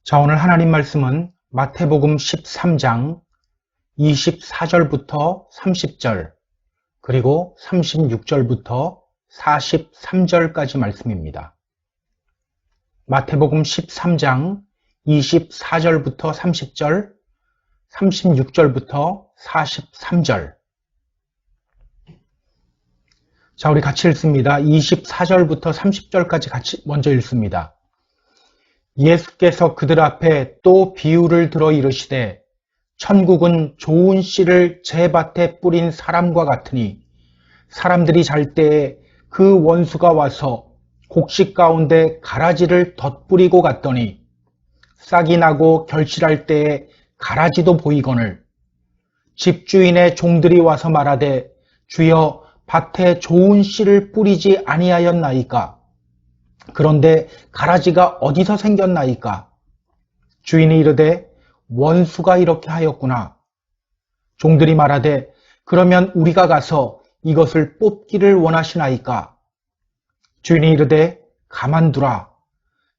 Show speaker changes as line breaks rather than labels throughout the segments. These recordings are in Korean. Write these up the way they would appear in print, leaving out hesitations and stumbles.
자, 오늘 하나님 말씀은 마태복음 13장 24절부터 30절, 그리고 36절부터 43절까지 말씀입니다. 마태복음 13장 24절부터 30절, 36절부터 43절. 자, 우리 같이 읽습니다. 24절부터 30절까지 같이 먼저 읽습니다. 예수께서 그들 앞에 또 비유를 들어 이르시되 천국은 좋은 씨를 제 밭에 뿌린 사람과 같으니 사람들이 잘 때에 그 원수가 와서 곡식 가운데 가라지를 덧뿌리고 갔더니 싹이 나고 결실할 때에 가라지도 보이거늘 집주인의 종들이 와서 말하되 주여 밭에 좋은 씨를 뿌리지 아니하였나이까? 그런데 가라지가 어디서 생겼나이까? 주인이 이르되 원수가 이렇게 하였구나. 종들이 말하되 그러면 우리가 가서 이것을 뽑기를 원하시나이까? 주인이 이르되 가만두라.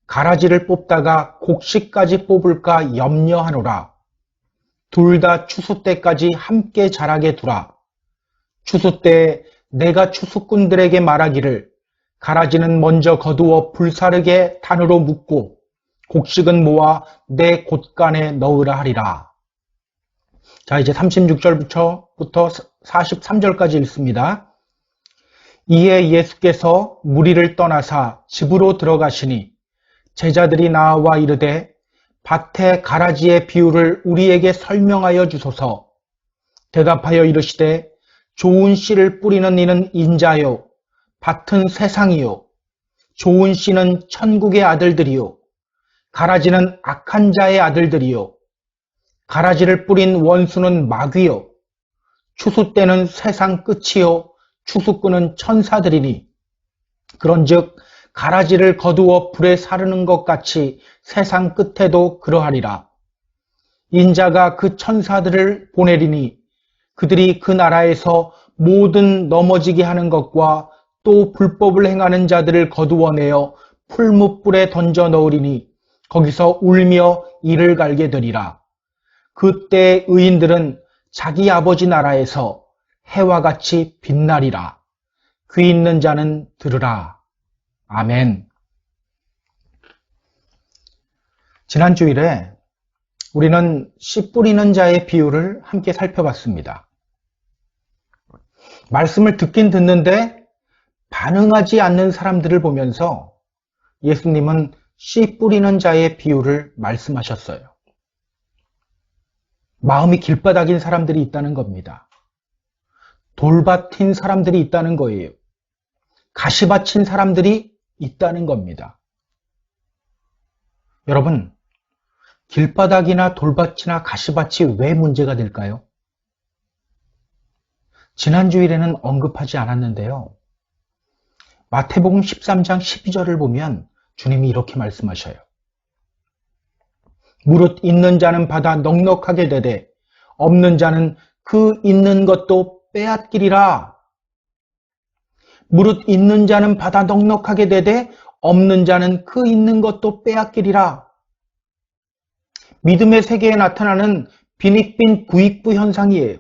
가라지를 뽑다가 곡식까지 뽑을까 염려하노라. 둘 다 추수 때까지 함께 자라게 두라. 추수 때에 내가 추수꾼들에게 말하기를 가라지는 먼저 거두어 불사르게 단으로 묶고 곡식은 모아 내 곳간에 넣으라 하리라. 자, 이제 36절부터 43절까지 읽습니다. 이에 예수께서 무리를 떠나사 집으로 들어가시니 제자들이 나와 이르되 밭의 가라지의 비유를 우리에게 설명하여 주소서. 대답하여 이르시되 좋은 씨를 뿌리는 이는 인자요 밭은 세상이요 좋은 씨는 천국의 아들들이요 가라지는 악한 자의 아들들이요 가라지를 뿌린 원수는 마귀요 추수 때는 세상 끝이요 추수꾼은 천사들이니 그런즉 가라지를 거두어 불에 사르는 것 같이 세상 끝에도 그러하리라. 인자가 그 천사들을 보내리니 그들이 그 나라에서 모든 넘어지게 하는 것과 또 불법을 행하는 자들을 거두어내어 풀무불에 던져 넣으리니 거기서 울며 이를 갈게 되리라. 그때 의인들은 자기 아버지 나라에서 해와 같이 빛나리라. 귀 있는 자는 들으라. 아멘. 지난 주일에 우리는 씨 뿌리는 자의 비유를 함께 살펴봤습니다. 말씀을 듣긴 듣는데 반응하지 않는 사람들을 보면서 예수님은 씨 뿌리는 자의 비유를 말씀하셨어요. 마음이 길바닥인 사람들이 있다는 겁니다. 돌밭인 사람들이 있다는 거예요. 가시밭인 사람들이 있다는 겁니다. 여러분, 길바닥이나 돌밭이나 가시밭이 왜 문제가 될까요? 지난 주일에는 언급하지 않았는데요. 마태복음 13장 12절을 보면 주님이 이렇게 말씀하셔요. 무릇 있는 자는 받아 넉넉하게 되되 없는 자는 그 있는 것도 빼앗기리라. 무릇 있는 자는 받아 넉넉하게 되되 없는 자는 그 있는 것도 빼앗기리라. 믿음의 세계에 나타나는 빈익빈 부익부 현상이에요.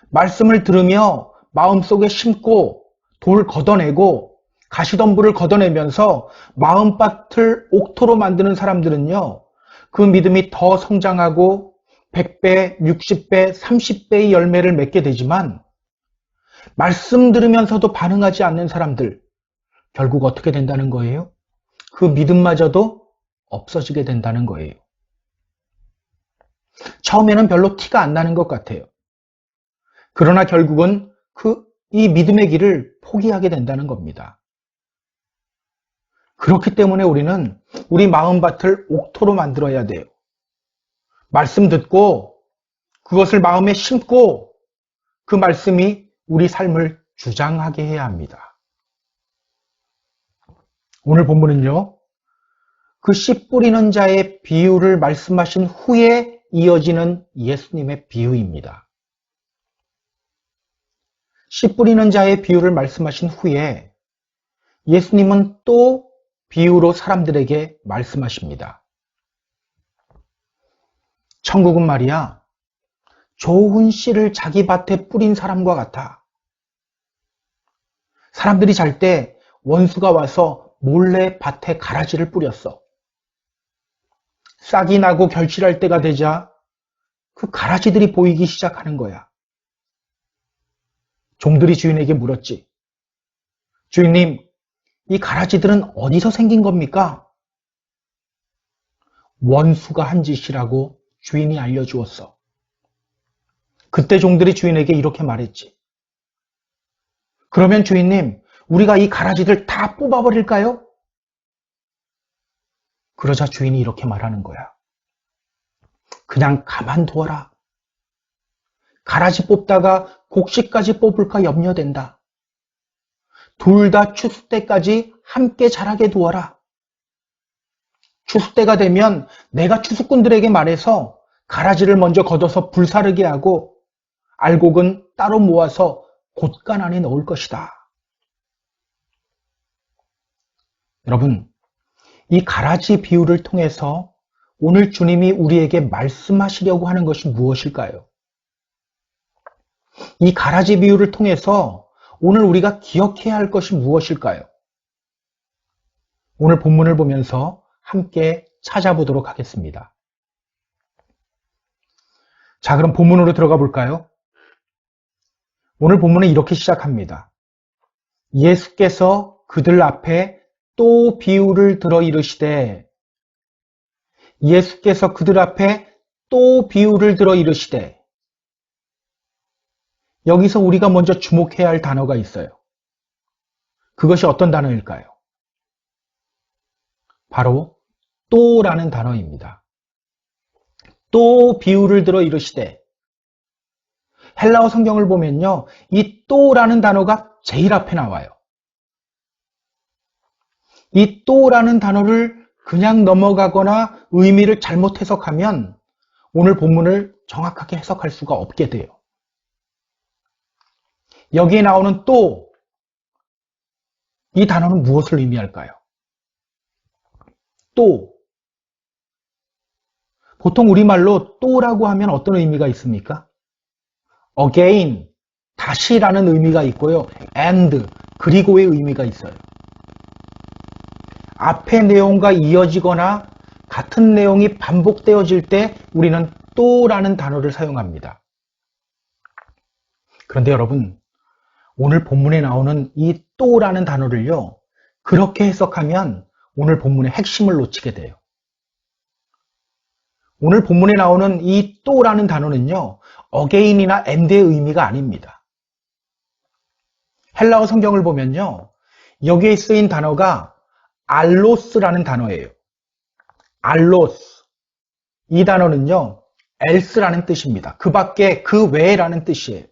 말씀을 들으며 마음속에 심고 돌 걷어내고 가시덤불을 걷어내면서 마음밭을 옥토로 만드는 사람들은요, 그 믿음이 더 성장하고 100배, 60배, 30배의 열매를 맺게 되지만 말씀 들으면서도 반응하지 않는 사람들, 결국 어떻게 된다는 거예요? 그 믿음마저도 없어지게 된다는 거예요. 처음에는 별로 티가 안 나는 것 같아요. 그러나 결국은 이 믿음의 길을 포기하게 된다는 겁니다. 그렇기 때문에 우리는 우리 마음밭을 옥토로 만들어야 돼요. 말씀 듣고 그것을 마음에 심고 그 말씀이 우리 삶을 주장하게 해야 합니다. 오늘 본문은요, 그 씨 뿌리는 자의 비유를 말씀하신 후에 이어지는 예수님의 비유입니다. 씨 뿌리는 자의 비유를 말씀하신 후에 예수님은 또 비유로 사람들에게 말씀하십니다. 천국은 말이야, 좋은 씨를 자기 밭에 뿌린 사람과 같아. 사람들이 잘 때 원수가 와서 몰래 밭에 가라지를 뿌렸어. 싹이 나고 결실할 때가 되자 그 가라지들이 보이기 시작하는 거야. 종들이 주인에게 물었지. 주인님, 이 가라지들은 어디서 생긴 겁니까? 원수가 한 짓이라고 주인이 알려주었어. 그때 종들이 주인에게 이렇게 말했지. 그러면 주인님, 우리가 이 가라지들 다 뽑아버릴까요? 그러자 주인이 이렇게 말하는 거야. 그냥 가만두어라. 가라지 뽑다가 곡식까지 뽑을까 염려된다. 둘 다 추수 때까지 함께 자라게 두어라. 추수 때가 되면 내가 추수꾼들에게 말해서 가라지를 먼저 걷어서 불사르게 하고 알곡은 따로 모아서 곶간 안에 넣을 것이다. 여러분, 이 가라지 비유를 통해서 오늘 주님이 우리에게 말씀하시려고 하는 것이 무엇일까요? 이 가라지 비유를 통해서 오늘 우리가 기억해야 할 것이 무엇일까요? 오늘 본문을 보면서 함께 찾아보도록 하겠습니다. 자, 그럼 본문으로 들어가 볼까요? 오늘 본문은 이렇게 시작합니다. 예수께서 그들 앞에 또 비유를 들어 이르시되, 예수께서 그들 앞에 또 비유를 들어 이르시되, 여기서 우리가 먼저 주목해야 할 단어가 있어요. 그것이 어떤 단어일까요? 바로 또라는 단어입니다. 또 비유를 들어 이르시되, 헬라어 성경을 보면요, 이 또라는 단어가 제일 앞에 나와요. 이 또라는 단어를 그냥 넘어가거나 의미를 잘못 해석하면 오늘 본문을 정확하게 해석할 수가 없게 돼요. 여기에 나오는 또, 이 단어는 무엇을 의미할까요? 또. 보통 우리말로 또라고 하면 어떤 의미가 있습니까? again, 다시라는 의미가 있고요. and, 그리고의 의미가 있어요. 앞의 내용과 이어지거나 같은 내용이 반복되어질 때 우리는 또라는 단어를 사용합니다. 그런데 여러분, 오늘 본문에 나오는 이 또라는 단어를요, 그렇게 해석하면 오늘 본문의 핵심을 놓치게 돼요. 오늘 본문에 나오는 이 또라는 단어는요, again이나 and의 의미가 아닙니다. 헬라어 성경을 보면요, 여기에 쓰인 단어가 알로스라는 단어예요. 알로스. 이 단어는요, else라는 뜻입니다. 그 밖에, 그 외라는 뜻이에요.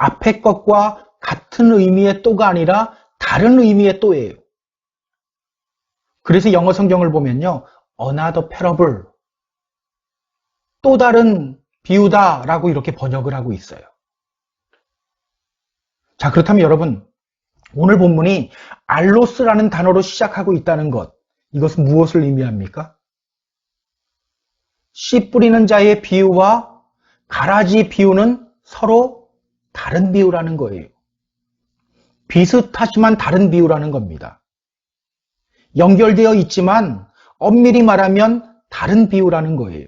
앞에 것과 같은 의미의 또가 아니라 다른 의미의 또예요. 그래서 영어 성경을 보면요, another parable, 또 다른 비유다라고 이렇게 번역을 하고 있어요. 자, 그렇다면 여러분, 오늘 본문이 알로스라는 단어로 시작하고 있다는 것, 이것은 무엇을 의미합니까? 씨 뿌리는 자의 비유와 가라지 비유는 서로 다른 비유라는 거예요. 비슷하지만 다른 비유라는 겁니다. 연결되어 있지만 엄밀히 말하면 다른 비유라는 거예요.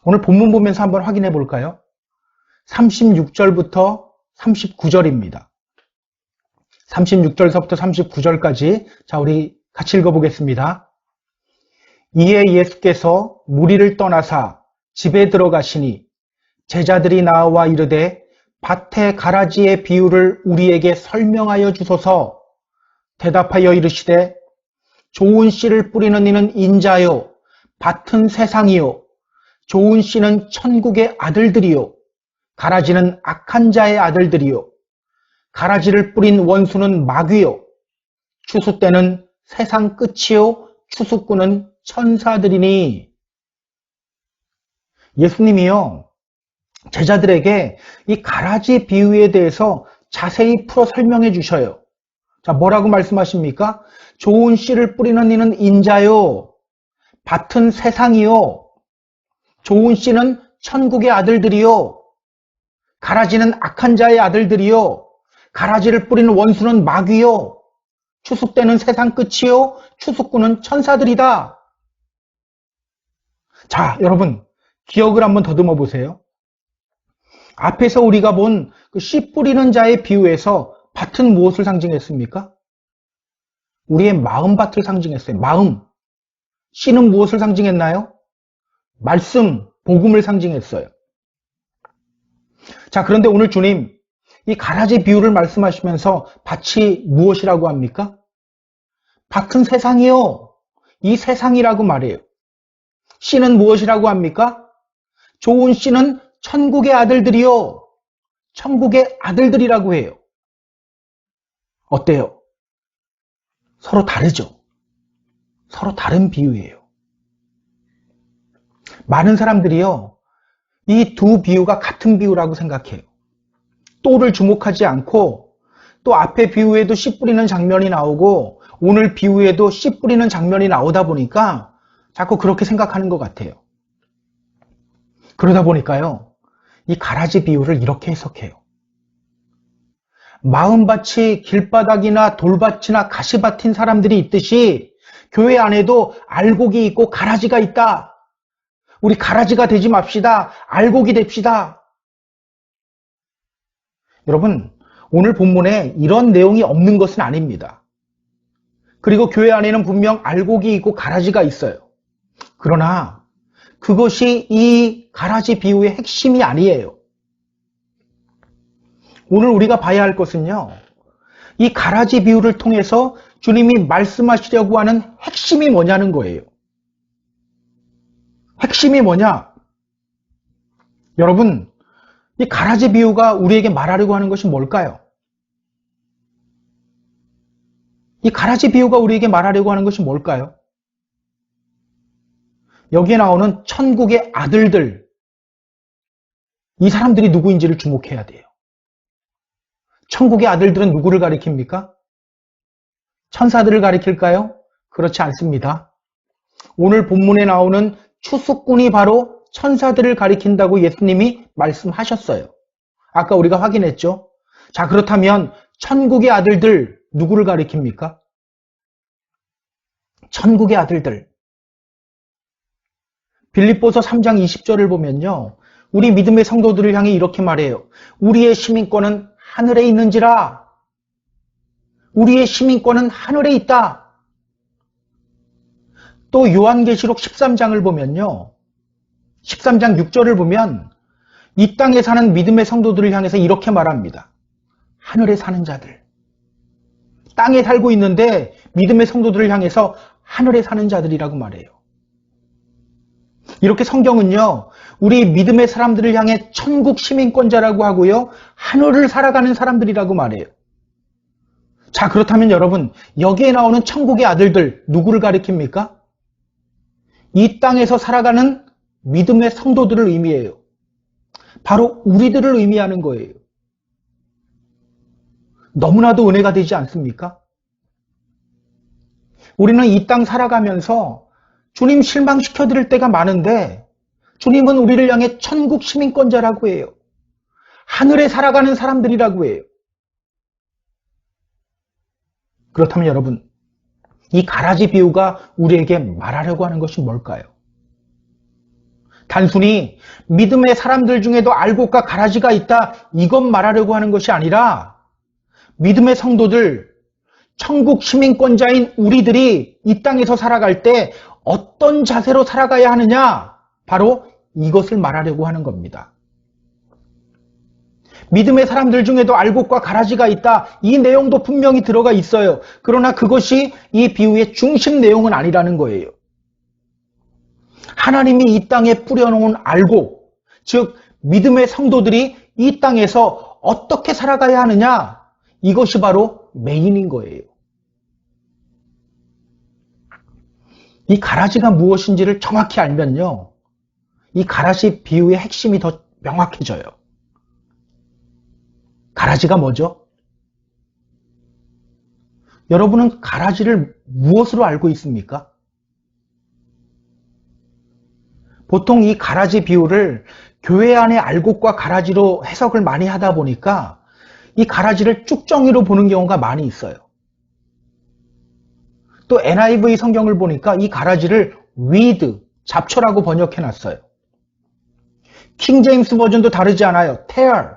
오늘 본문 보면서 한번 확인해 볼까요? 36절부터 39절입니다. 36절서부터 39절까지 자, 우리 같이 읽어보겠습니다. 이에 예수께서 무리를 떠나사 집에 들어가시니 제자들이 나와 이르되 밭의 가라지의 비유를 우리에게 설명하여 주소서. 대답하여 이르시되 좋은 씨를 뿌리는 이는 인자요 밭은 세상이요 좋은 씨는 천국의 아들들이요 가라지는 악한 자의 아들들이요 가라지를 뿌린 원수는 마귀요 추수 때는 세상 끝이요 추수꾼은 천사들이니. 예수님이요 제자들에게 이 가라지 비유에 대해서 자세히 풀어 설명해 주셔요. 자, 뭐라고 말씀하십니까? 좋은 씨를 뿌리는 이는 인자요. 밭은 세상이요. 좋은 씨는 천국의 아들들이요. 가라지는 악한 자의 아들들이요. 가라지를 뿌리는 원수는 마귀요. 추수때는 세상 끝이요. 추수꾼은 천사들이다. 자, 여러분, 기억을 한번 더듬어 보세요. 앞에서 우리가 본 그 씨 뿌리는 자의 비유에서 밭은 무엇을 상징했습니까? 우리의 마음밭을 상징했어요. 마음. 씨는 무엇을 상징했나요? 말씀, 복음을 상징했어요. 자, 그런데 오늘 주님, 이 가라지 비유를 말씀하시면서 밭이 무엇이라고 합니까? 밭은 세상이요. 이 세상이라고 말해요. 씨는 무엇이라고 합니까? 좋은 씨는 천국의 아들들이요. 천국의 아들들이라고 해요. 어때요? 서로 다르죠? 서로 다른 비유예요. 많은 사람들이요, 이 두 비유가 같은 비유라고 생각해요. 또를 주목하지 않고, 또 앞에 비유에도 씨 뿌리는 장면이 나오고, 오늘 비유에도 씨 뿌리는 장면이 나오다 보니까 자꾸 그렇게 생각하는 것 같아요. 그러다 보니까요, 이 가라지 비유를 이렇게 해석해요. 마음밭이 길바닥이나 돌밭이나 가시밭인 사람들이 있듯이 교회 안에도 알곡이 있고 가라지가 있다. 우리 가라지가 되지 맙시다. 알곡이 됩시다. 여러분, 오늘 본문에 이런 내용이 없는 것은 아닙니다. 그리고 교회 안에는 분명 알곡이 있고 가라지가 있어요. 그러나 그것이 이 가라지 비유의 핵심이 아니에요. 오늘 우리가 봐야 할 것은요, 이 가라지 비유를 통해서 주님이 말씀하시려고 하는 핵심이 뭐냐는 거예요. 핵심이 뭐냐? 여러분, 이 가라지 비유가 우리에게 말하려고 하는 것이 뭘까요? 이 가라지 비유가 우리에게 말하려고 하는 것이 뭘까요? 여기에 나오는 천국의 아들들, 이 사람들이 누구인지를 주목해야 돼요. 천국의 아들들은 누구를 가리킵니까? 천사들을 가리킬까요? 그렇지 않습니다. 오늘 본문에 나오는 추수꾼이 바로 천사들을 가리킨다고 예수님이 말씀하셨어요. 아까 우리가 확인했죠? 자, 그렇다면 천국의 아들들 누구를 가리킵니까? 천국의 아들들. 빌립보서 3장 20절을 보면요, 우리 믿음의 성도들을 향해 이렇게 말해요. 우리의 시민권은 하늘에 있는지라. 우리의 시민권은 하늘에 있다. 또 요한계시록 13장을 보면요, 13장 6절을 보면 이 땅에 사는 믿음의 성도들을 향해서 이렇게 말합니다. 하늘에 사는 자들. 땅에 살고 있는데 믿음의 성도들을 향해서 하늘에 사는 자들이라고 말해요. 이렇게 성경은요, 우리 믿음의 사람들을 향해 천국 시민권자라고 하고요, 하늘을 살아가는 사람들이라고 말해요. 자, 그렇다면 여러분, 여기에 나오는 천국의 아들들 누구를 가리킵니까? 이 땅에서 살아가는 믿음의 성도들을 의미해요. 바로 우리들을 의미하는 거예요. 너무나도 은혜가 되지 않습니까? 우리는 이 땅 살아가면서 주님 실망시켜드릴 때가 많은데 주님은 우리를 향해 천국 시민권자라고 해요. 하늘에 살아가는 사람들이라고 해요. 그렇다면 여러분, 이 가라지 비유가 우리에게 말하려고 하는 것이 뭘까요? 단순히 믿음의 사람들 중에도 알곡과 가라지가 있다, 이것 말하려고 하는 것이 아니라 믿음의 성도들, 천국 시민권자인 우리들이 이 땅에서 살아갈 때 어떤 자세로 살아가야 하느냐, 바로 이것을 말하려고 하는 겁니다. 믿음의 사람들 중에도 알곡과 가라지가 있다, 이 내용도 분명히 들어가 있어요. 그러나 그것이 이 비유의 중심 내용은 아니라는 거예요. 하나님이 이 땅에 뿌려놓은 알곡, 즉 믿음의 성도들이 이 땅에서 어떻게 살아가야 하느냐, 이것이 바로 메인인 거예요. 이 가라지가 무엇인지를 정확히 알면요, 이 가라지 비유의 핵심이 더 명확해져요. 가라지가 뭐죠? 여러분은 가라지를 무엇으로 알고 있습니까? 보통 이 가라지 비유를 교회 안의 알곡과 가라지로 해석을 많이 하다 보니까 이 가라지를 쭉정이로 보는 경우가 많이 있어요. 또 NIV 성경을 보니까 이 가라지를 weed, 잡초라고 번역해놨어요. 킹제임스 버전도 다르지 않아요. tear,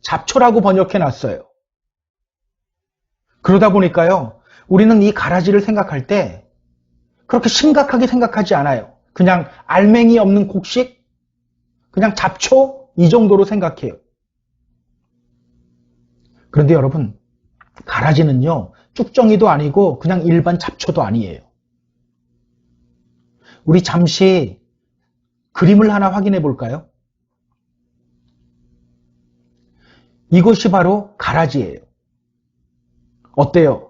잡초라고 번역해놨어요. 그러다 보니까요, 우리는 이 가라지를 생각할 때 그렇게 심각하게 생각하지 않아요. 그냥 알맹이 없는 곡식, 그냥 잡초 이 정도로 생각해요. 그런데 여러분, 가라지는요, 쭉정이도 아니고 그냥 일반 잡초도 아니에요. 우리 잠시 그림을 하나 확인해 볼까요? 이것이 바로 가라지예요. 어때요?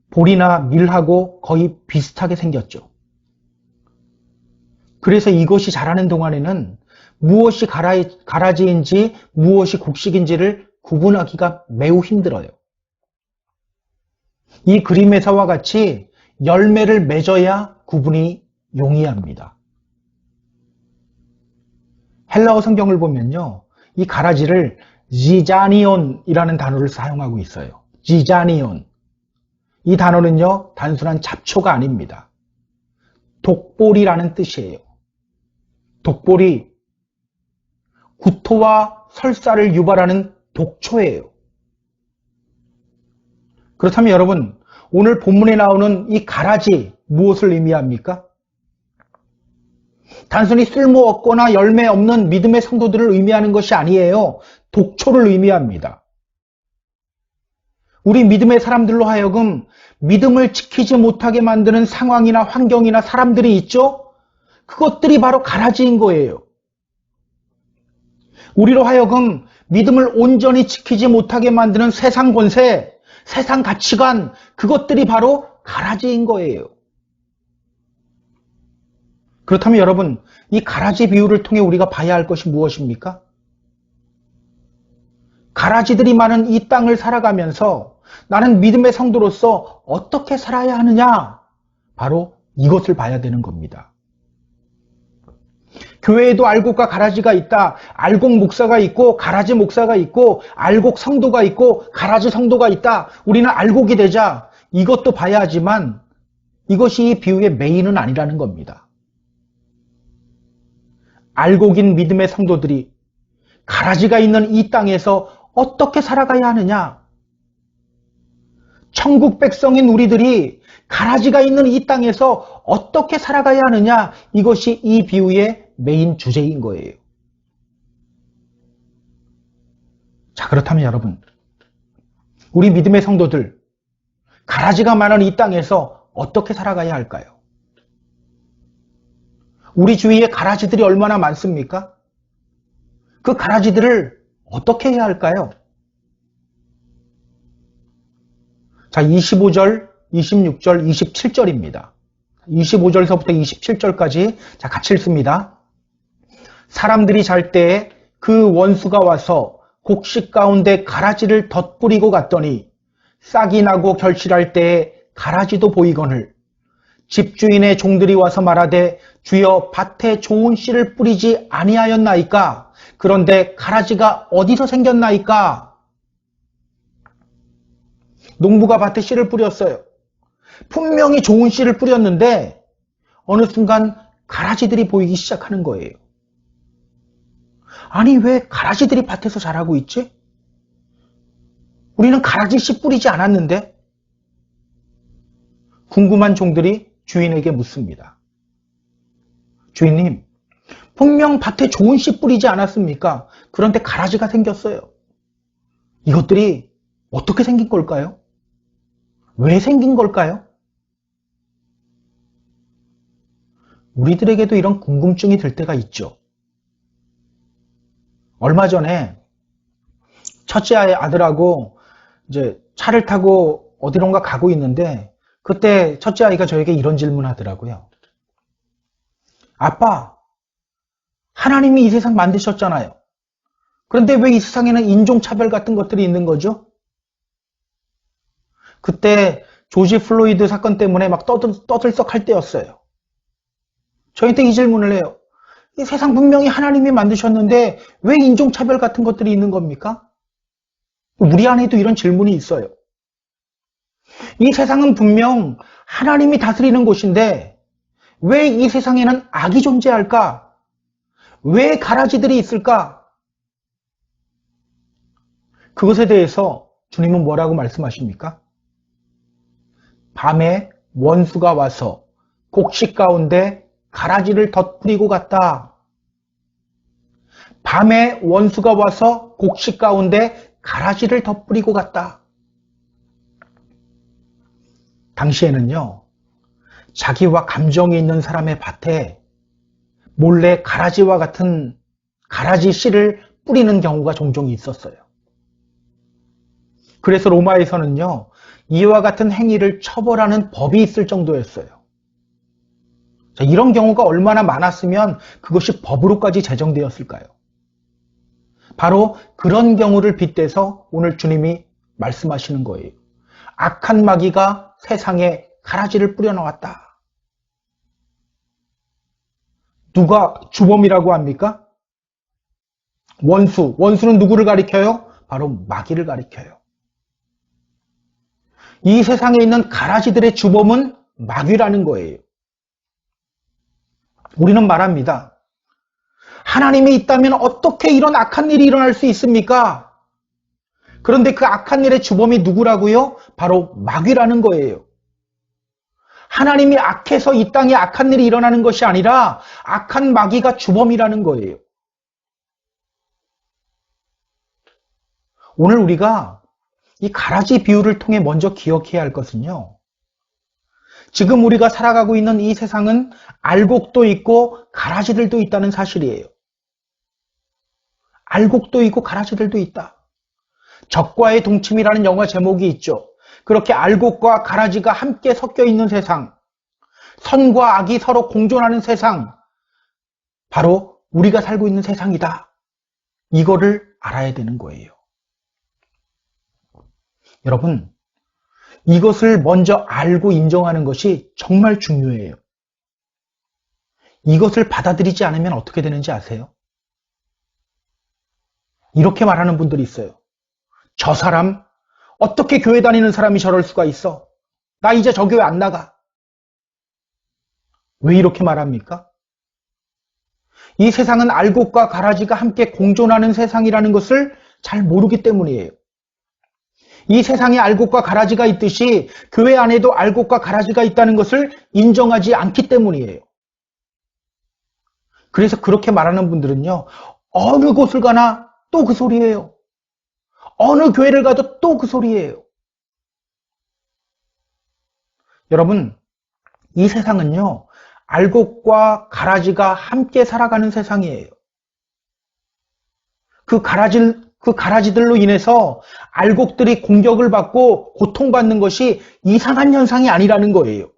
볼이나 밀하고 거의 비슷하게 생겼죠. 그래서 이것이 자라는 동안에는 무엇이 가라지인지 무엇이 곡식인지를 구분하기가 매우 힘들어요. 이 그림에서와 같이 열매를 맺어야 구분이 용이합니다. 헬라어 성경을 보면요, 이 가라지를 지자니온이라는 단어를 사용하고 있어요. 지자니온. 이 단어는요, 단순한 잡초가 아닙니다. 독보리라는 뜻이에요. 독보리, 구토와 설사를 유발하는 독초예요. 그렇다면 여러분, 오늘 본문에 나오는 이 가라지 무엇을 의미합니까? 단순히 쓸모없거나 열매 없는 믿음의 성도들을 의미하는 것이 아니에요. 독초를 의미합니다. 우리 믿음의 사람들로 하여금 믿음을 지키지 못하게 만드는 상황이나 환경이나 사람들이 있죠? 그것들이 바로 가라지인 거예요. 우리로 하여금 믿음을 온전히 지키지 못하게 만드는 세상 권세, 세상 가치관, 그것들이 바로 가라지인 거예요. 그렇다면 여러분, 이 가라지 비유를 통해 우리가 봐야 할 것이 무엇입니까? 가라지들이 많은 이 땅을 살아가면서 나는 믿음의 성도로서 어떻게 살아야 하느냐? 바로 이것을 봐야 되는 겁니다. 교회에도 알곡과 가라지가 있다. 알곡 목사가 있고 가라지 목사가 있고 알곡 성도가 있고 가라지 성도가 있다. 우리는 알곡이 되자. 이것도 봐야 하지만 이것이 이 비유의 메인은 아니라는 겁니다. 알곡인 믿음의 성도들이 가라지가 있는 이 땅에서 어떻게 살아가야 하느냐? 천국 백성인 우리들이 가라지가 있는 이 땅에서 어떻게 살아가야 하느냐? 이것이 이 비유의 메인 주제인 거예요. 자, 그렇다면 여러분, 우리 믿음의 성도들, 가라지가 많은 이 땅에서 어떻게 살아가야 할까요? 우리 주위에 가라지들이 얼마나 많습니까? 그 가라지들을 어떻게 해야 할까요? 자, 25절, 26절, 27절입니다. 25절서부터 27절까지 자, 같이 읽습니다. 사람들이 잘 때에 그 원수가 와서 곡식 가운데 가라지를 덧뿌리고 갔더니 싹이 나고 결실할 때에 가라지도 보이거늘 집주인의 종들이 와서 말하되 주여 밭에 좋은 씨를 뿌리지 아니하였나이까? 그런데 가라지가 어디서 생겼나이까? 농부가 밭에 씨를 뿌렸어요. 분명히 좋은 씨를 뿌렸는데 어느 순간 가라지들이 보이기 시작하는 거예요. 아니, 왜 가라지들이 밭에서 자라고 있지? 우리는 가라지 씨 뿌리지 않았는데? 궁금한 종들이 주인에게 묻습니다. 주인님, 분명 밭에 좋은 씨 뿌리지 않았습니까? 그런데 가라지가 생겼어요. 이것들이 어떻게 생긴 걸까요? 왜 생긴 걸까요? 우리들에게도 이런 궁금증이 들 때가 있죠. 얼마 전에 첫째 아들하고 이제 차를 타고 어디론가 가고 있는데 그때 첫째 아이가 저에게 이런 질문을 하더라고요. 아빠, 하나님이 이 세상 만드셨잖아요. 그런데 왜 이 세상에는 인종차별 같은 것들이 있는 거죠? 그때 조지 플로이드 사건 때문에 막 떠들썩할 때였어요. 저희한테 이 질문을 해요. 이 세상 분명히 하나님이 만드셨는데 왜 인종차별 같은 것들이 있는 겁니까? 우리 안에도 이런 질문이 있어요. 이 세상은 분명 하나님이 다스리는 곳인데 왜 이 세상에는 악이 존재할까? 왜 가라지들이 있을까? 그것에 대해서 주님은 뭐라고 말씀하십니까? 밤에 원수가 와서 곡식 가운데 가라지를 덧뿌리고 갔다. 밤에 원수가 와서 곡식 가운데 가라지를 덧뿌리고 갔다. 당시에는요, 자기와 감정이 있는 사람의 밭에 몰래 가라지와 같은 가라지 씨를 뿌리는 경우가 종종 있었어요. 그래서 로마에서는요, 이와 같은 행위를 처벌하는 법이 있을 정도였어요. 자, 이런 경우가 얼마나 많았으면 그것이 법으로까지 제정되었을까요? 바로 그런 경우를 빗대서 오늘 주님이 말씀하시는 거예요. 악한 마귀가 세상에 가라지를 뿌려놓았다. 누가 주범이라고 합니까? 원수는 누구를 가리켜요? 바로 마귀를 가리켜요. 이 세상에 있는 가라지들의 주범은 마귀라는 거예요. 우리는 말합니다. 하나님이 있다면 어떻게 이런 악한 일이 일어날 수 있습니까? 그런데 그 악한 일의 주범이 누구라고요? 바로 마귀라는 거예요. 하나님이 악해서 이 땅에 악한 일이 일어나는 것이 아니라 악한 마귀가 주범이라는 거예요. 오늘 우리가 이 가라지 비유를 통해 먼저 기억해야 할 것은요. 지금 우리가 살아가고 있는 이 세상은 알곡도 있고 가라지들도 있다는 사실이에요. 알곡도 있고 가라지들도 있다. 적과의 동침이라는 영화 제목이 있죠. 그렇게 알곡과 가라지가 함께 섞여 있는 세상, 선과 악이 서로 공존하는 세상, 바로 우리가 살고 있는 세상이다. 이거를 알아야 되는 거예요. 여러분, 이것을 먼저 알고 인정하는 것이 정말 중요해요. 이것을 받아들이지 않으면 어떻게 되는지 아세요? 이렇게 말하는 분들이 있어요. 저 사람, 어떻게 교회 다니는 사람이 저럴 수가 있어? 나 이제 저 교회 안 나가. 왜 이렇게 말합니까? 이 세상은 알곡과 가라지가 함께 공존하는 세상이라는 것을 잘 모르기 때문이에요. 이 세상에 알곡과 가라지가 있듯이 교회 안에도 알곡과 가라지가 있다는 것을 인정하지 않기 때문이에요. 그래서 그렇게 말하는 분들은요, 어느 곳을 가나 또 그 소리예요. 어느 교회를 가도 또 그 소리예요. 여러분, 이 세상은요, 알곡과 가라지가 함께 살아가는 세상이에요. 그 가라지들로 인해서 알곡들이 공격을 받고 고통받는 것이 이상한 현상이 아니라는 거예요.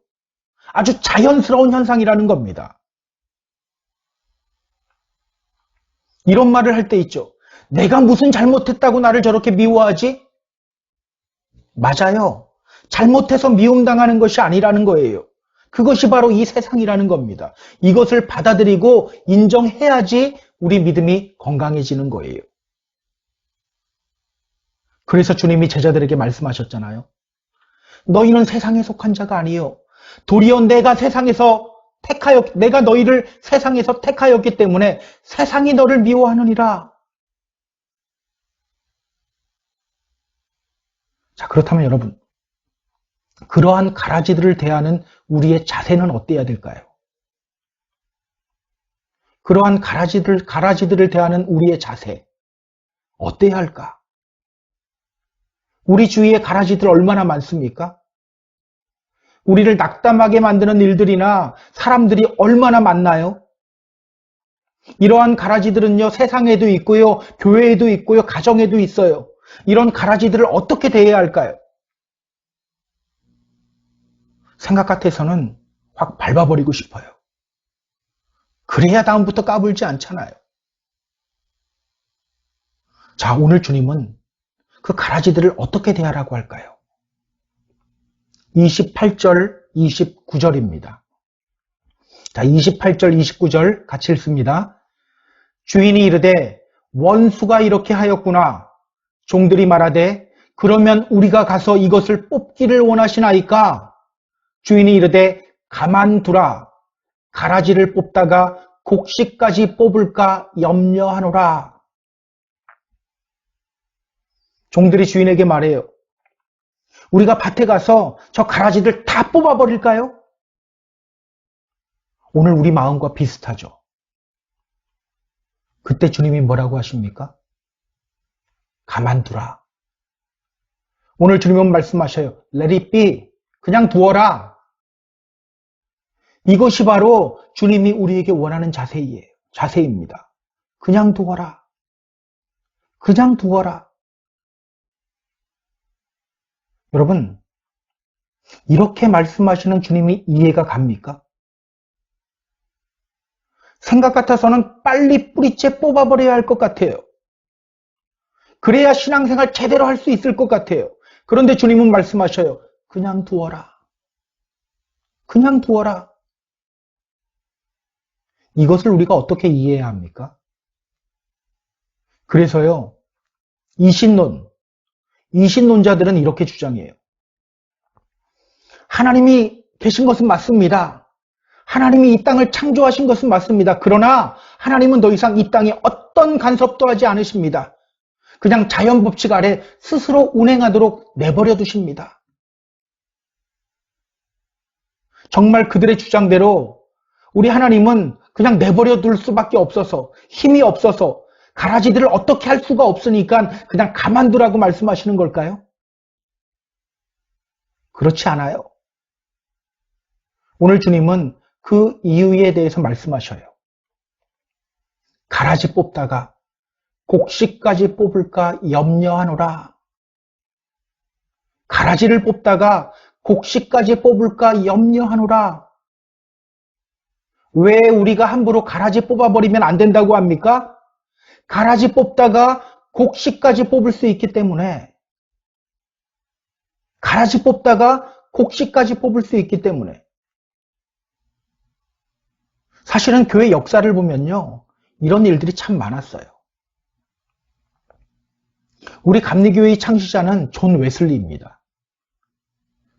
아주 자연스러운 현상이라는 겁니다. 이런 말을 할 때 있죠. 내가 무슨 잘못했다고 나를 저렇게 미워하지? 맞아요. 잘못해서 미움당하는 것이 아니라는 거예요. 그것이 바로 이 세상이라는 겁니다. 이것을 받아들이고 인정해야지 우리 믿음이 건강해지는 거예요. 그래서 주님이 제자들에게 말씀하셨잖아요. 너희는 세상에 속한 자가 아니요. 도리어 내가 너희를 세상에서 택하였기 때문에 세상이 너를 미워하느니라. 자, 그렇다면 여러분, 그러한 가라지들을 대하는 우리의 자세는 어때야 될까요? 그러한 가라지들을 대하는 우리의 자세, 어때야 할까? 우리 주위에 가라지들 얼마나 많습니까? 우리를 낙담하게 만드는 일들이나 사람들이 얼마나 많나요? 이러한 가라지들은요, 세상에도 있고요, 교회에도 있고요, 가정에도 있어요. 이런 가라지들을 어떻게 대해야 할까요? 생각 같아서는 확 밟아버리고 싶어요. 그래야 다음부터 까불지 않잖아요. 자, 오늘 주님은 그 가라지들을 어떻게 대하라고 할까요? 28절, 29절입니다. 자, 28절, 29절 같이 읽습니다. 주인이 이르되 원수가 이렇게 하였구나. 종들이 말하되 그러면 우리가 가서 이것을 뽑기를 원하시나이까? 주인이 이르되 가만두라. 가라지를 뽑다가 곡식까지 뽑을까 염려하노라. 종들이 주인에게 말해요. 우리가 밭에 가서 저 가라지들 다 뽑아버릴까요? 오늘 우리 마음과 비슷하죠. 그때 주님이 뭐라고 하십니까? 가만두라. 오늘 주님은 말씀하셔요. Let it be. 그냥 두어라. 이것이 바로 주님이 우리에게 원하는 자세입니다. 그냥 두어라. 그냥 두어라. 여러분, 이렇게 말씀하시는 주님이 이해가 갑니까? 생각 같아서는 빨리 뿌리째 뽑아버려야 할 것 같아요. 그래야 신앙생활 제대로 할 수 있을 것 같아요. 그런데 주님은 말씀하셔요. 그냥 두어라. 그냥 두어라. 이것을 우리가 어떻게 이해해야 합니까? 그래서요, 이신론자들은 이렇게 주장해요. 하나님이 계신 것은 맞습니다. 하나님이 이 땅을 창조하신 것은 맞습니다. 그러나 하나님은 더 이상 이 땅에 어떤 간섭도 하지 않으십니다. 그냥 자연 법칙 아래 스스로 운행하도록 내버려 두십니다. 정말 그들의 주장대로 우리 하나님은 그냥 내버려 둘 수밖에 없어서, 힘이 없어서, 가라지들을 어떻게 할 수가 없으니까 그냥 가만두라고 말씀하시는 걸까요? 그렇지 않아요. 오늘 주님은 그 이유에 대해서 말씀하셔요. 가라지 뽑다가 곡식까지 뽑을까 염려하노라. 가라지를 뽑다가 곡식까지 뽑을까 염려하노라. 왜 우리가 함부로 가라지 뽑아버리면 안 된다고 합니까? 가라지 뽑다가 곡식까지 뽑을 수 있기 때문에. 가라지 뽑다가 곡식까지 뽑을 수 있기 때문에. 사실은 교회 역사를 보면요, 이런 일들이 참 많았어요. 우리 감리교회의 창시자는 존 웨슬리입니다.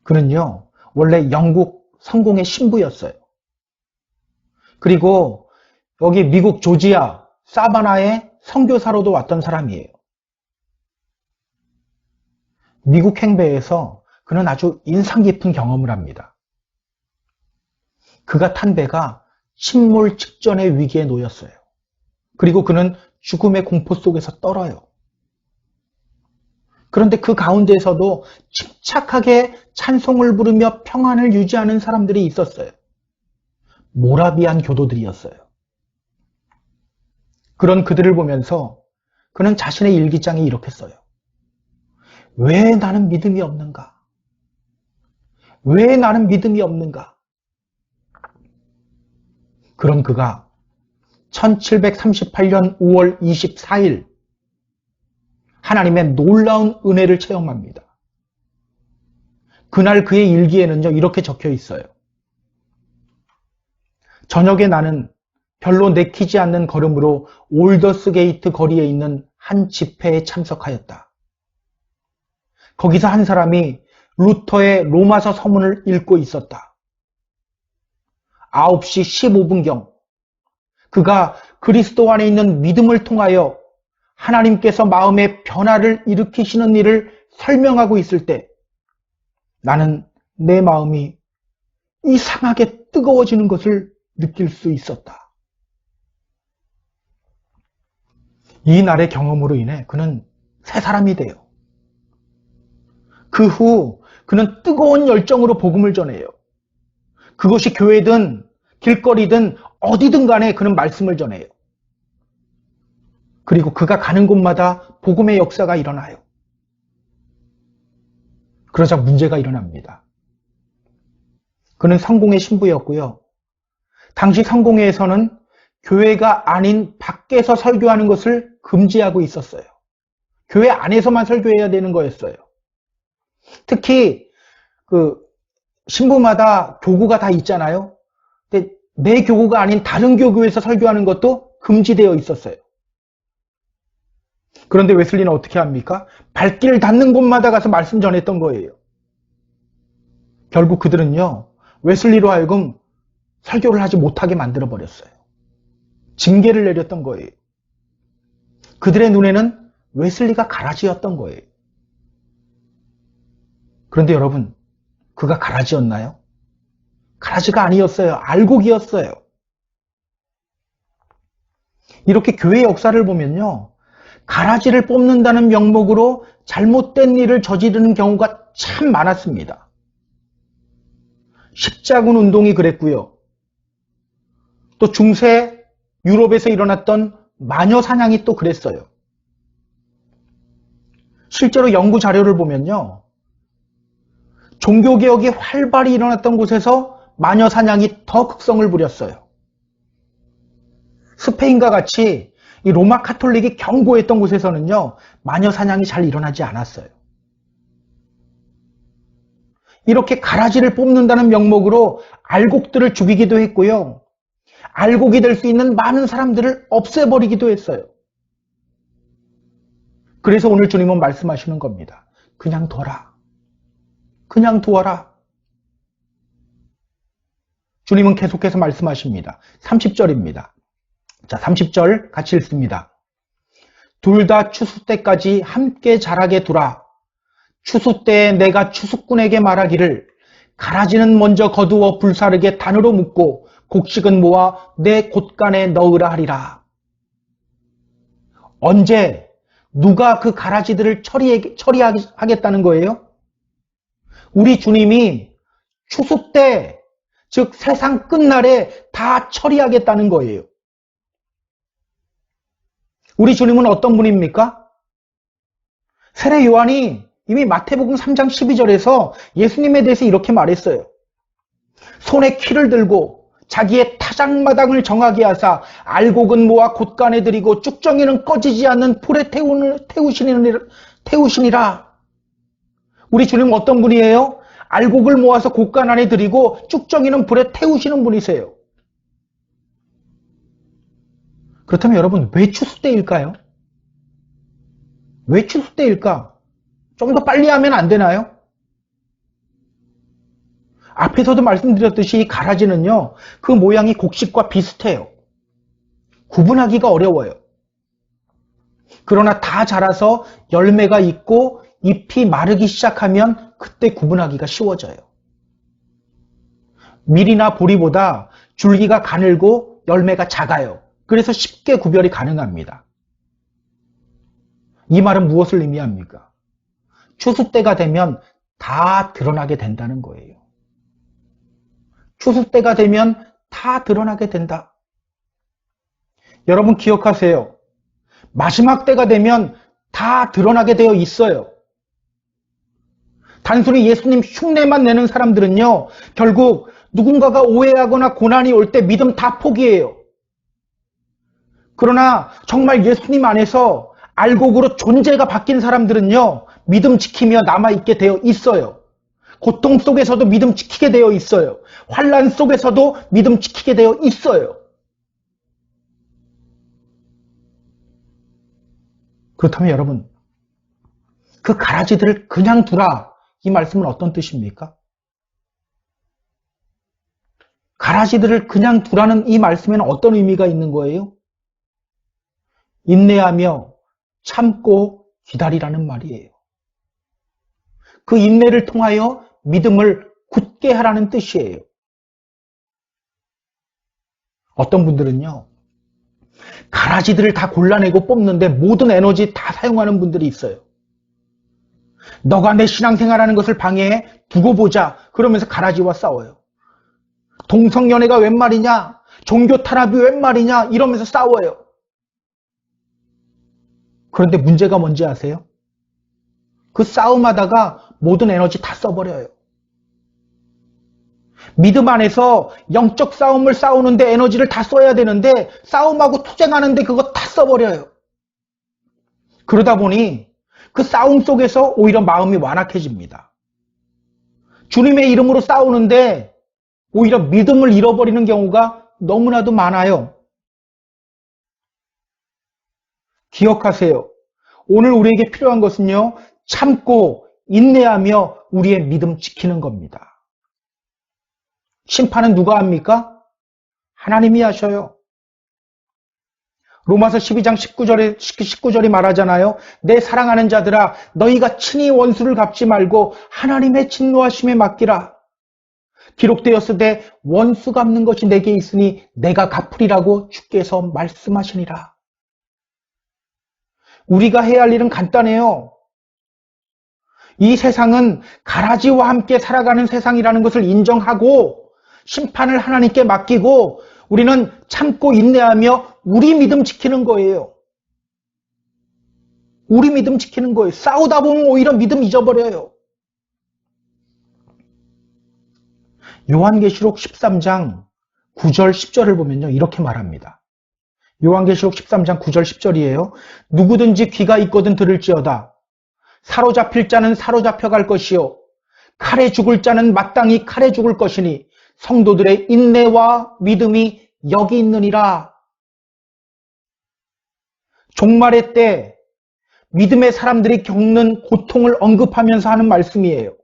그는요, 원래 영국 성공의 신부였어요. 그리고 여기 미국 조지아 사바나의 선교사로도 왔던 사람이에요. 미국 행배에서 그는 아주 인상 깊은 경험을 합니다. 그가 탄 배가 침몰 직전의 위기에 놓였어요. 그리고 그는 죽음의 공포 속에서 떨어요. 그런데 그 가운데에서도 침착하게 찬송을 부르며 평안을 유지하는 사람들이 있었어요. 모라비안 교도들이었어요. 그런 그들을 보면서 그는 자신의 일기장에 이렇게 써요. 왜 나는 믿음이 없는가? 왜 나는 믿음이 없는가? 그럼 그가 1738년 5월 24일 하나님의 놀라운 은혜를 체험합니다. 그날 그의 일기에는요, 이렇게 적혀 있어요. 저녁에 나는 별로 내키지 않는 걸음으로 올더스 게이트 거리에 있는 한 집회에 참석하였다. 거기서 한 사람이 루터의 로마서 서문을 읽고 있었다. 9시 15분경 그가 그리스도 안에 있는 믿음을 통하여 하나님께서 마음의 변화를 일으키시는 일을 설명하고 있을 때 나는 내 마음이 이상하게 뜨거워지는 것을 느낄 수 있었다. 이 날의 경험으로 인해 그는 새 사람이 돼요. 그 후 그는 뜨거운 열정으로 복음을 전해요. 그것이 교회든 길거리든 어디든 간에 그는 말씀을 전해요. 그리고 그가 가는 곳마다 복음의 역사가 일어나요. 그러자 문제가 일어납니다. 그는 성공의 신부였고요. 당시 성공회에서는 교회가 아닌 밖에서 설교하는 것을 금지하고 있었어요. 교회 안에서만 설교해야 되는 거였어요. 특히 신부마다 교구가 다 있잖아요. 근데 내 교구가 아닌 다른 교구에서 설교하는 것도 금지되어 있었어요. 그런데 웨슬리는 어떻게 합니까? 발길 닿는 곳마다 가서 말씀 전했던 거예요. 결국 그들은요, 웨슬리로 하여금 설교를 하지 못하게 만들어버렸어요. 징계를 내렸던 거예요. 그들의 눈에는 웨슬리가 가라지였던 거예요. 그런데 여러분, 그가 가라지였나요? 가라지가 아니었어요. 알곡이었어요. 이렇게 교회 역사를 보면요, 가라지를 뽑는다는 명목으로 잘못된 일을 저지르는 경우가 참 많았습니다. 십자군 운동이 그랬고요. 또 중세 유럽에서 일어났던 마녀 사냥이 또 그랬어요. 실제로 연구 자료를 보면요, 종교개혁이 활발히 일어났던 곳에서 마녀 사냥이 더 극성을 부렸어요. 스페인과 같이 이 로마 카톨릭이 경고했던 곳에서는요, 마녀 사냥이 잘 일어나지 않았어요. 이렇게 가라지를 뽑는다는 명목으로 알곡들을 죽이기도 했고요. 알곡이 될 수 있는 많은 사람들을 없애버리기도 했어요. 그래서 오늘 주님은 말씀하시는 겁니다. 그냥 둬라. 그냥 두어라. 주님은 계속해서 말씀하십니다. 30절입니다. 자, 30절 같이 읽습니다. 둘 다 추수 때까지 함께 자라게 두라. 추수 때에 내가 추수꾼에게 말하기를 가라지는 먼저 거두어 불사르게 단으로 묶고 곡식은 모아 내 곳간에 넣으라 하리라. 언제 누가 그 가라지들을 처리하겠다는 거예요? 우리 주님이 추수 때, 즉 세상 끝날에 다 처리하겠다는 거예요. 우리 주님은 어떤 분입니까? 세례 요한이 이미 마태복음 3장 12절에서 예수님에 대해서 이렇게 말했어요. 손에 키를 들고 자기의 타작마당을 정하게 하사 알곡은 모아 곳간에 들이고 쭉정이는 꺼지지 않는 불에 태우시니라. 우리 주님은 어떤 분이에요? 알곡을 모아서 곳간 안에 들이고 쭉정이는 불에 태우시는 분이세요. 그렇다면 여러분, 왜 추수 때일까요? 왜 추수 때일까? 좀 더 빨리 하면 안 되나요? 앞에서도 말씀드렸듯이 이 가라지는요, 그 모양이 곡식과 비슷해요. 구분하기가 어려워요. 그러나 다 자라서 열매가 있고 잎이 마르기 시작하면 그때 구분하기가 쉬워져요. 밀이나 보리보다 줄기가 가늘고 열매가 작아요. 그래서 쉽게 구별이 가능합니다. 이 말은 무엇을 의미합니까? 추수 때가 되면 다 드러나게 된다는 거예요. 추수 때가 되면 다 드러나게 된다. 여러분 기억하세요. 마지막 때가 되면 다 드러나게 되어 있어요. 단순히 예수님 흉내만 내는 사람들은요, 결국 누군가가 오해하거나 고난이 올 때 믿음 다 포기해요. 그러나 정말 예수님 안에서 알곡으로 존재가 바뀐 사람들은요, 믿음 지키며 남아있게 되어 있어요. 고통 속에서도 믿음 지키게 되어 있어요. 환난 속에서도 믿음 지키게 되어 있어요. 그렇다면 여러분, 그 가라지들을 그냥 두라. 이 말씀은 어떤 뜻입니까? 가라지들을 그냥 두라는 이 말씀에는 어떤 의미가 있는 거예요? 인내하며 참고 기다리라는 말이에요. 그 인내를 통하여 믿음을 굳게 하라는 뜻이에요. 어떤 분들은요, 가라지들을 다 골라내고 뽑는데 모든 에너지 다 사용하는 분들이 있어요. 너가 내 신앙생활하는 것을 방해해 두고 보자. 그러면서 가라지와 싸워요. 동성연애가 웬 말이냐? 종교 탄압이 웬 말이냐? 이러면서 싸워요. 그런데 문제가 뭔지 아세요? 그 싸움하다가 모든 에너지 다 써버려요. 믿음 안에서 영적 싸움을 싸우는데 에너지를 다 써야 되는데 싸움하고 투쟁하는데 그거 다 써버려요. 그러다 보니 그 싸움 속에서 오히려 마음이 완악해집니다. 주님의 이름으로 싸우는데 오히려 믿음을 잃어버리는 경우가 너무나도 많아요. 기억하세요. 오늘 우리에게 필요한 것은요, 참고 인내하며 우리의 믿음 지키는 겁니다. 심판은 누가 합니까? 하나님이 하셔요. 로마서 12장 19절이 말하잖아요. 내 사랑하는 자들아, 너희가 친히 원수를 갚지 말고 하나님의 진노하심에 맡기라. 기록되었으되 원수 갚는 것이 내게 있으니 내가 갚으리라고 주께서 말씀하시니라. 우리가 해야 할 일은 간단해요. 이 세상은 가라지와 함께 살아가는 세상이라는 것을 인정하고 심판을 하나님께 맡기고 우리는 참고 인내하며 우리 믿음 지키는 거예요. 우리 믿음 지키는 거예요. 싸우다 보면 오히려 믿음 잊어버려요. 요한계시록 13장 9절 10절을 보면요, 이렇게 말합니다. 요한계시록 13장 9절 10절이에요. 누구든지 귀가 있거든 들을지어다. 사로잡힐 자는 사로잡혀 갈 것이요 칼에 죽을 자는 마땅히 칼에 죽을 것이니 성도들의 인내와 믿음이 여기 있느니라. 종말의 때 믿음의 사람들이 겪는 고통을 언급하면서 하는 말씀이에요.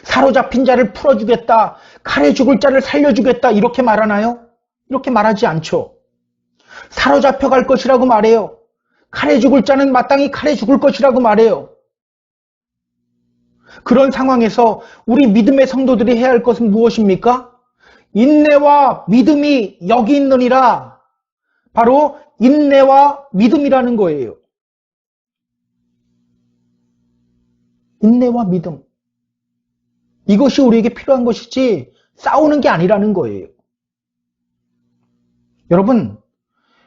사로잡힌 자를 풀어주겠다, 칼에 죽을 자를 살려주겠다 이렇게 말하나요? 이렇게 말하지 않죠. 사로잡혀 갈 것이라고 말해요. 칼에 죽을 자는 마땅히 칼에 죽을 것이라고 말해요. 그런 상황에서 우리 믿음의 성도들이 해야 할 것은 무엇입니까? 인내와 믿음이 여기 있느니라. 바로 인내와 믿음이라는 거예요. 인내와 믿음. 이것이 우리에게 필요한 것이지 싸우는 게 아니라는 거예요. 여러분,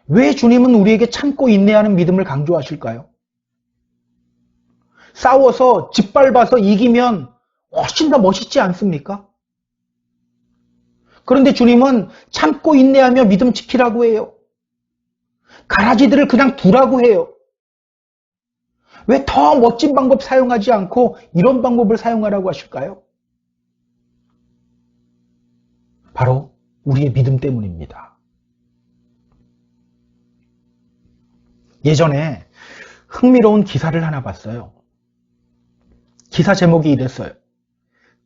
왜 주님은 우리에게 참고 인내하는 믿음을 강조하실까요? 싸워서 짓밟아서 이기면 훨씬 더 멋있지 않습니까? 그런데 주님은 참고 인내하며 믿음 지키라고 해요. 가라지들을 그냥 두라고 해요. 왜 더 멋진 방법 사용하지 않고 이런 방법을 사용하라고 하실까요? 바로 우리의 믿음 때문입니다. 예전에 흥미로운 기사를 하나 봤어요. 기사 제목이 이랬어요.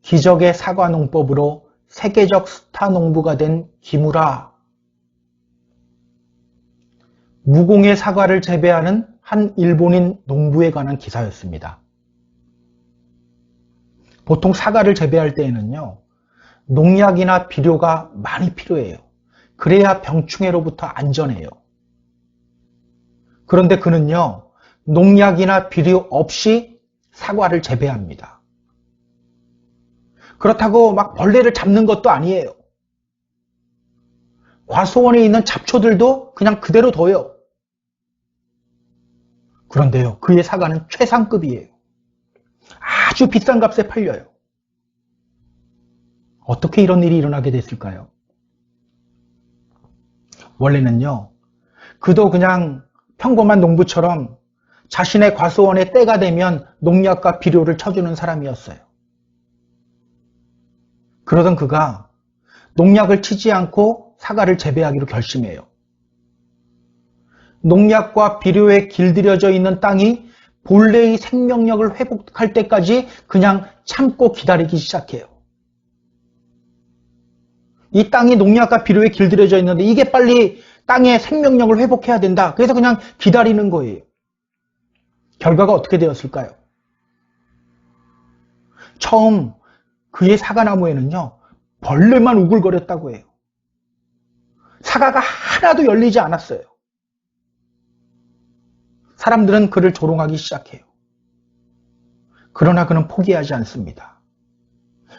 기적의 사과 농법으로 세계적 스타 농부가 된 기무라. 무공의 사과를 재배하는 한 일본인 농부에 관한 기사였습니다. 보통 사과를 재배할 때에는요, 농약이나 비료가 많이 필요해요. 그래야 병충해로부터 안전해요. 그런데 그는요, 농약이나 비료 없이 사과를 재배합니다. 그렇다고 막 벌레를 잡는 것도 아니에요. 과수원에 있는 잡초들도 그냥 그대로 둬요. 그런데요, 그의 사과는 최상급이에요. 아주 비싼 값에 팔려요. 어떻게 이런 일이 일어나게 됐을까요? 원래는요, 그도 그냥 평범한 농부처럼 자신의 과수원에 때가 되면 농약과 비료를 쳐주는 사람이었어요. 그러던 그가 농약을 치지 않고 사과를 재배하기로 결심해요. 농약과 비료에 길들여져 있는 땅이 본래의 생명력을 회복할 때까지 그냥 참고 기다리기 시작해요. 이 땅이 농약과 비료에 길들여져 있는데 이게 빨리 땅의 생명력을 회복해야 된다. 그래서 그냥 기다리는 거예요. 결과가 어떻게 되었을까요? 처음 그의 사과나무에는요, 벌레만 우글거렸다고 해요. 사과가 하나도 열리지 않았어요. 사람들은 그를 조롱하기 시작해요. 그러나 그는 포기하지 않습니다.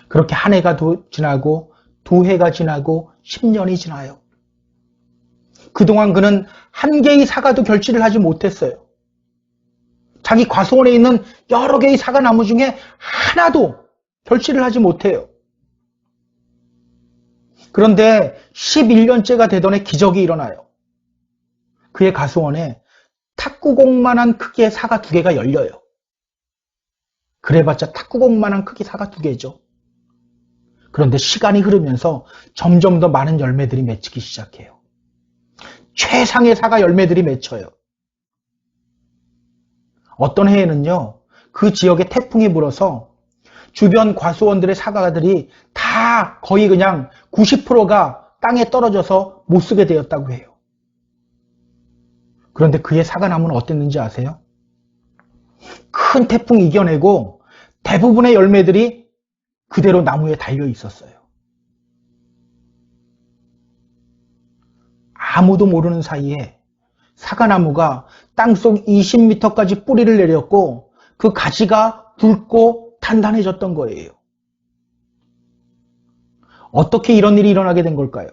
그렇게 한 해가 지나고 두 해가 지나고 10년이 지나요. 그동안 그는 한 개의 사과도 결실을 하지 못했어요. 자기 과수원에 있는 여러 개의 사과나무 중에 하나도 결실을 하지 못해요. 그런데 11년째가 되던 해 기적이 일어나요. 그의 과수원에 탁구공만한 크기의 사과 2개가 열려요. 그래봤자 탁구공만한 크기 사과 2개죠. 그런데 시간이 흐르면서 점점 더 많은 열매들이 맺히기 시작해요. 최상의 사과 열매들이 맺혀요. 어떤 해에는요, 그 지역에 태풍이 불어서 주변 과수원들의 사과들이 다 거의 그냥 90%가 땅에 떨어져서 못 쓰게 되었다고 해요. 그런데 그의 사과나무는 어땠는지 아세요? 큰 태풍 이겨내고 대부분의 열매들이 그대로 나무에 달려 있었어요. 아무도 모르는 사이에 사과나무가 땅속 20m까지 뿌리를 내렸고 그 가지가 굵고 단단해졌던 거예요. 어떻게 이런 일이 일어나게 된 걸까요?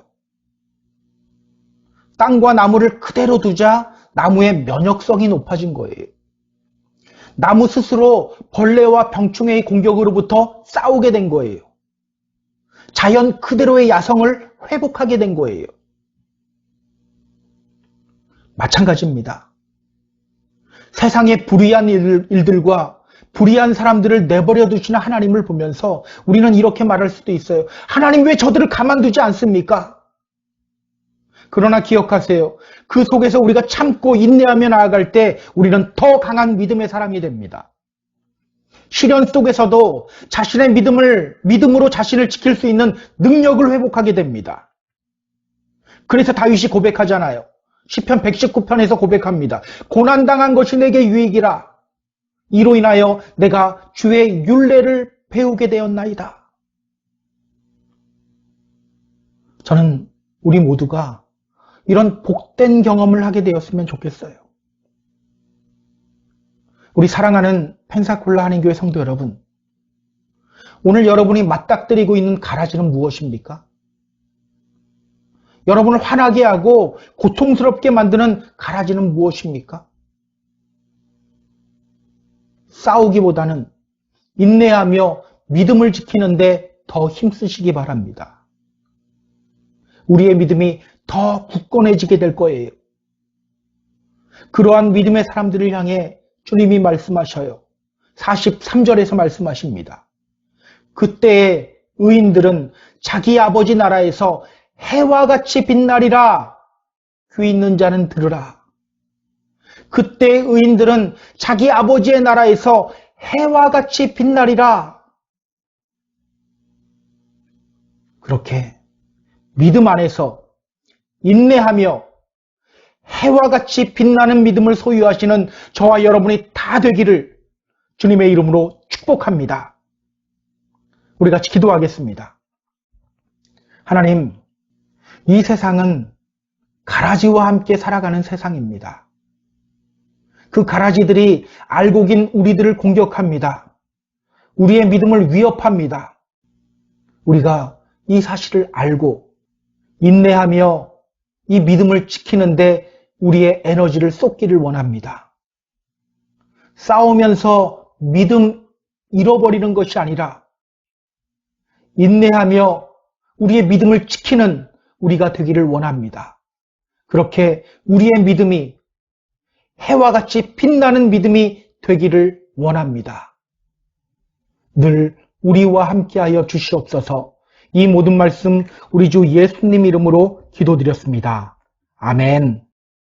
땅과 나무를 그대로 두자 나무의 면역성이 높아진 거예요. 나무 스스로 벌레와 병충해의 공격으로부터 싸우게 된 거예요. 자연 그대로의 야성을 회복하게 된 거예요. 마찬가지입니다. 세상의 불의한 일들과 불의한 사람들을 내버려 두시는 하나님을 보면서 우리는 이렇게 말할 수도 있어요. 하나님 왜 저들을 가만두지 않습니까? 그러나 기억하세요. 그 속에서 우리가 참고 인내하며 나아갈 때 우리는 더 강한 믿음의 사람이 됩니다. 시련 속에서도 자신의 믿음으로 자신을 지킬 수 있는 능력을 회복하게 됩니다. 그래서 다윗이 고백하잖아요. 시편 119편에서 고백합니다. 고난당한 것이 내게 유익이라. 이로 인하여 내가 주의 율례를 배우게 되었나이다. 저는 우리 모두가 이런 복된 경험을 하게 되었으면 좋겠어요. 우리 사랑하는 펜사콜라 한인교회 성도 여러분, 오늘 여러분이 맞닥뜨리고 있는 가라지는 무엇입니까? 여러분을 화나게 하고 고통스럽게 만드는 가라지는 무엇입니까? 싸우기보다는 인내하며 믿음을 지키는데 더 힘쓰시기 바랍니다. 우리의 믿음이 더 굳건해지게 될 거예요. 그러한 믿음의 사람들을 향해 주님이 말씀하셔요. 43절에서 말씀하십니다. 그때의 의인들은 자기 아버지 나라에서 해와 같이 빛나리라. 귀 있는 자는 들으라. 그때의 의인들은 자기 아버지의 나라에서 해와 같이 빛나리라. 그렇게 믿음 안에서 인내하며 해와 같이 빛나는 믿음을 소유하시는 저와 여러분이 다 되기를 주님의 이름으로 축복합니다. 우리 같이 기도하겠습니다. 하나님, 이 세상은 가라지와 함께 살아가는 세상입니다. 그 가라지들이 알고 긴 우리들을 공격합니다. 우리의 믿음을 위협합니다. 우리가 이 사실을 알고 인내하며 이 믿음을 지키는데 우리의 에너지를 쏟기를 원합니다. 싸우면서 믿음 잃어버리는 것이 아니라 인내하며 우리의 믿음을 지키는 우리가 되기를 원합니다. 그렇게 우리의 믿음이 해와 같이 빛나는 믿음이 되기를 원합니다. 늘 우리와 함께하여 주시옵소서. 이 모든 말씀 우리 주 예수님 이름으로 기도드렸습니다. 아멘.